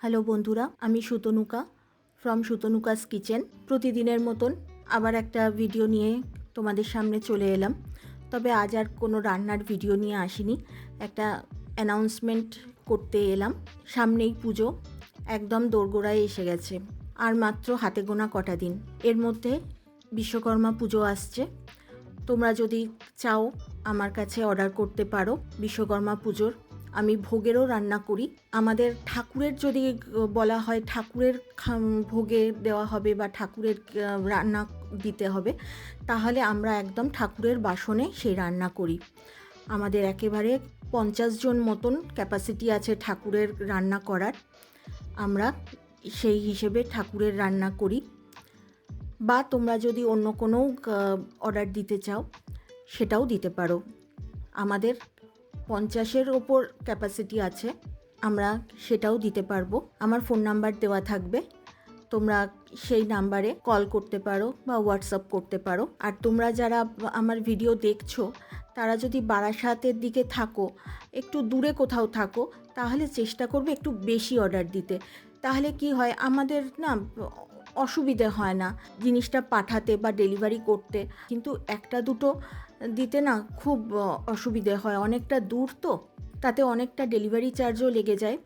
Hello বন্ধুরা, আমি Sutanuka from সুতনুকাস kitchen. প্রতিদিনের মতন আবার একটা ভিডিও নিয়ে তোমাদের সামনে চলে এলাম। তবে আজ আর কোনো রান্নার ভিডিও নিয়ে আসিনি, একটা অ্যানাউন্সমেন্ট করতে এলাম। সামনেই পুজো একদম দোরগোড়ায় এসে গেছে, আর মাত্র হাতে গোনা কটা দিন। এর মধ্যে বিশ্বকর্মা পুজো আসছে। তোমরা যদি চাও আমার কাছে অর্ডার করতে পারো বিশ্বকর্মা পুজোর। আমি ভোগেরও রান্না করি। আমাদের ঠাকুরের যদি বলা হয় ঠাকুরের ভোগে দেওয়া হবে বা ঠাকুরের রান্না দিতে হবে, তাহলে আমরা একদম ঠাকুরের বাসনে সেই রান্না করি। আমাদের একেবারে 50 জন মতন ক্যাপাসিটি আছে ঠাকুরের রান্না করার। আমরা সেই হিসেবে ঠাকুরের রান্না করি। বা তোমরা যদি অন্য কোনো অর্ডার দিতে চাও সেটাও দিতে পারো। আমাদের 50-এর ওপর ক্যাপাসিটি আছে, আমরা সেটাও দিতে পারবো। আমার ফোন নাম্বার দেওয়া থাকবে, তোমরা সেই নাম্বারে কল করতে পারো বা হোয়াটসঅ্যাপ করতে পারো। আর তোমরা যারা আমার ভিডিও দেখছো তারা যদি বারাসাতের দিকে থাকো, একটু দূরে কোথাও থাকো, তাহলে চেষ্টা করবে একটু বেশি অর্ডার দিতে। তাহলে কি হয়, আমাদের না অসুবিধে হয় না জিনিসটা পাঠাতে বা ডেলিভারি করতে। কিন্তু একটা দুটো দিতে না খুব অসুবিধে হয়, অনেকটা দূর তো, তাতে অনেকটা ডেলিভারি চার্জও লেগে যায়।